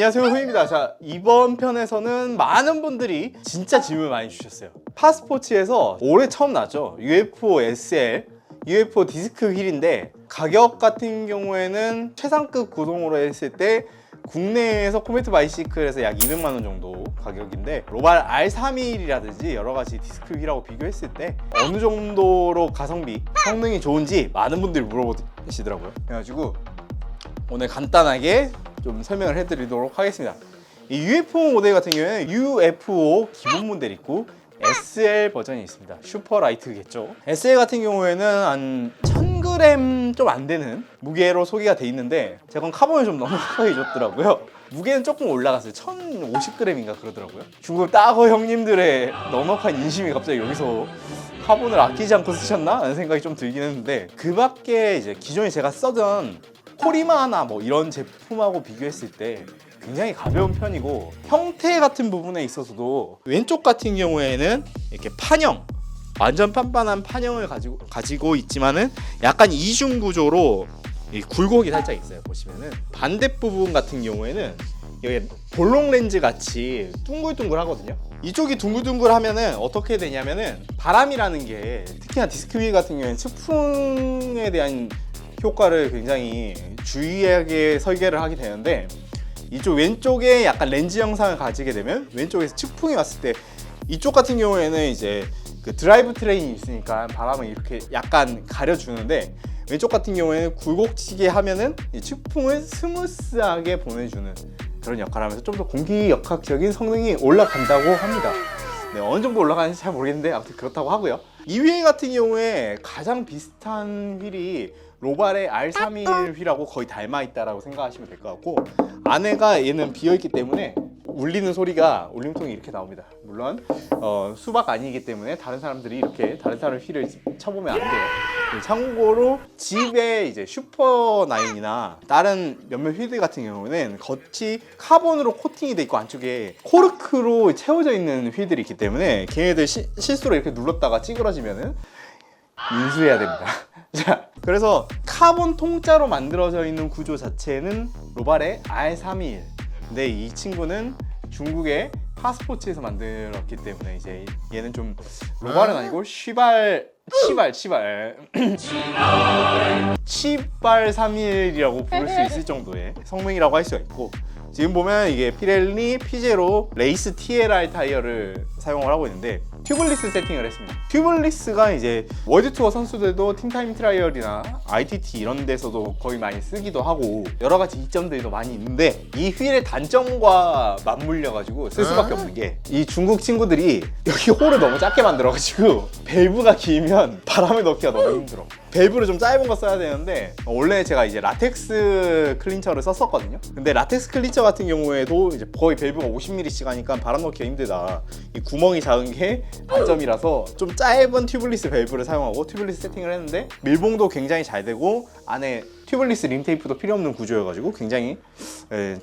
안녕하세요, 후입니다. 자, 이번 편에서는 많은 분들이 진짜 질문 많이 주셨어요. 파스포츠에서 올해 처음 나왔죠. UFO SL, UFO 디스크 휠인데 가격 같은 경우에는 최상급 구동으로 했을 때 국내에서 코메트 바이시클에서 약 200만 원 정도 가격인데 로발 R31이라든지 여러 가지 디스크 휠하고 비교했을 때 어느 정도로 가성비, 성능이 좋은지 많은 분들이 물어보시더라고요. 그래가지고 오늘 간단하게 좀 설명을 해드리도록 하겠습니다. 이 UFO 모델 같은 경우에는 UFO 기본 모델 있고 SL 버전이 있습니다. 슈퍼 라이트겠죠. SL 같은 경우에는 한 1000g 좀 안 되는 무게로 소개가 돼 있는데 제가 카본을 좀 넉넉하게 줬더라고요. 무게는 조금 올라갔어요. 1050g인가 그러더라고요. 중국 따거 형님들의 넉넉한 인심이 갑자기 여기서 카본을 아끼지 않고 쓰셨나? 라는 생각이 좀 들긴 했는데 그 밖에 이제 기존에 제가 쓰던 코리마나 뭐 이런 제품하고 비교했을 때 굉장히 가벼운 편이고 형태 같은 부분에 있어서도 왼쪽 같은 경우에는 이렇게 판형, 완전 판판한 판형을 가지고 있지만은 약간 이중 구조로 이 굴곡이 살짝 있어요. 보시면은 반대 부분 같은 경우에는 여기 볼록 렌즈 같이 둥글둥글 하거든요. 이쪽이 둥글둥글 하면은 어떻게 되냐면은 바람이라는 게 특히나 디스크 휠 같은 경우에는 측풍에 대한 효과를 굉장히 주의하게 설계를 하게 되는데 이쪽 왼쪽에 약간 렌즈 형상을 가지게 되면 왼쪽에서 측풍이 왔을 때 이쪽 같은 경우에는 이제 그 드라이브 트레인이 있으니까 바람을 이렇게 약간 가려주는데 왼쪽 같은 경우에는 굴곡지게 하면은 이 측풍을 스무스하게 보내주는 그런 역할을 하면서 좀 더 공기역학적인 성능이 올라간다고 합니다. 네, 어느 정도 올라가는지 잘 모르겠는데 아무튼 그렇다고 하고요. 이 휠 같은 경우에 가장 비슷한 휠이 로발의 R31 휠하고 거의 닮아 있다라고 생각하시면 될 것 같고 안에가 얘는 비어있기 때문에 울리는 소리가 울림통이 이렇게 나옵니다. 물론 수박 아니기 때문에 다른 사람들이 이렇게 다른 사람 휠을 쳐보면 안 돼요. 참고로 집에 이제 슈퍼9이나 다른 몇몇 휠들 같은 경우는 겉이 카본으로 코팅이 돼 있고 안쪽에 코르크로 채워져 있는 휠들이 있기 때문에 걔네들 실수로 이렇게 눌렀다가 찌그러지면은 인수해야 됩니다. 자, 그래서 카본 통짜로 만들어져 있는 구조 자체는 로발의 R31. 근데 이 친구는 중국의 파스포츠에서 만들었기 때문에 이제 얘는 좀 로발은 아니고 치발 31이라고 부를 수 있을 정도의 성능이라고 할 수가 있고 지금 보면 이게 피렐리 피제로 레이스 TLR 타이어를 사용을 하고 있는데 튜블리스 세팅을 했습니다. 튜블리스가 이제 월드투어 선수들도 팀타임 트라이얼이나 ITT 이런 데서도 거의 많이 쓰기도 하고 여러 가지 이점들도 많이 있는데 이 휠의 단점과 맞물려 가지고 쓸 수밖에 없는 게 이 중국 친구들이 여기 홀을 너무 작게 만들어 가지고 밸브가 길면 바람을 넣기가 너무 힘들어. 밸브를 좀 짧은 거 써야 되는데 원래 제가 이제 라텍스 클린처를 썼었거든요. 근데 라텍스 클린처 같은 경우에도 이제 거의 밸브가 50mm씩 하니까 바람 넣기가 힘들다. 이 구멍이 작은 게 단점이라서 좀 짧은 튜블리스 밸브를 사용하고 튜블리스 세팅을 했는데 밀봉도 굉장히 잘 되고 안에 튜블리스 림 테이프도 필요 없는 구조여가지고 굉장히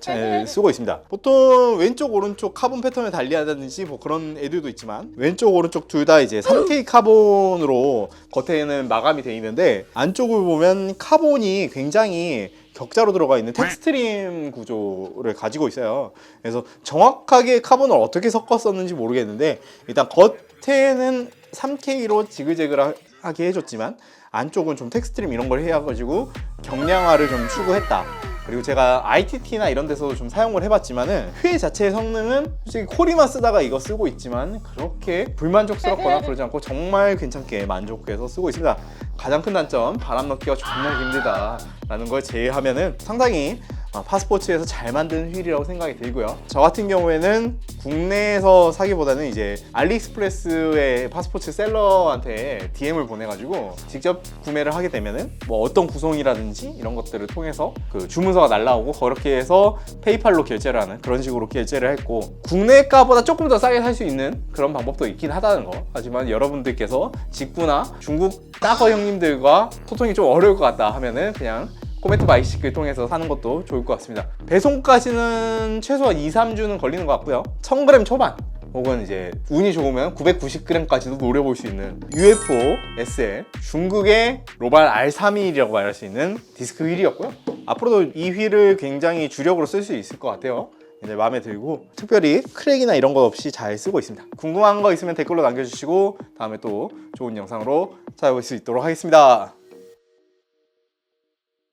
잘 쓰고 있습니다. 보통 왼쪽 오른쪽 카본 패턴을 달리하다든지 뭐 그런 애들도 있지만 왼쪽 오른쪽 둘 다 이제 3K 카본으로 겉에는 마감이 돼 있는데 안쪽을 보면 카본이 굉장히 격자로 들어가 있는 텍스트림 구조를 가지고 있어요. 그래서 정확하게 카본을 어떻게 섞었었는지 모르겠는데 일단 겉에는 3K로 지글재글하게 해줬지만 안쪽은 좀 텍스트림 이런 걸 해가지고 경량화를 좀 추구했다. 그리고 제가 ITT나 이런 데서도 좀 사용을 해봤지만은 휠 자체의 성능은 솔직히 코리마 쓰다가 이거 쓰고 있지만 그렇게 불만족스럽거나 그러지 않고 정말 괜찮게 만족해서 쓰고 있습니다. 가장 큰 단점 바람 넣기가 정말 힘들다 라는 걸 제외하면은 상당히 파스포츠에서 잘 만든 휠이라고 생각이 들고요. 저 같은 경우에는 국내에서 사기보다는 이제 알리익스프레스의 파스포츠 셀러한테 DM을 보내가지고 직접 구매를 하게 되면은 뭐 어떤 구성이라든지 이런 것들을 통해서 그 주문서가 날라오고 그렇게 해서 페이팔로 결제를 하는 그런 식으로 결제를 했고 국내가보다 조금 더 싸게 살 수 있는 그런 방법도 있긴 하다는 거. 하지만 여러분들께서 직구나 중국 따거 형님들과 소통이 좀 어려울 것 같다 하면은 그냥 코메트 바이시클 통해서 사는 것도 좋을 것 같습니다. 배송까지는 최소한 2-3주는 걸리는 것 같고요. 1000g 초반 혹은 이제 운이 좋으면 990g까지도 노려볼 수 있는 UFO SL 중국의 로발 R31이라고 말할 수 있는 디스크 휠이었고요. 앞으로도 이 휠을 굉장히 주력으로 쓸 수 있을 것 같아요. 네, 마음에 들고 특별히 크랙이나 이런 것 없이 잘 쓰고 있습니다. 궁금한 거 있으면 댓글로 남겨주시고 다음에 또 좋은 영상으로 찾아볼 수 있도록 하겠습니다.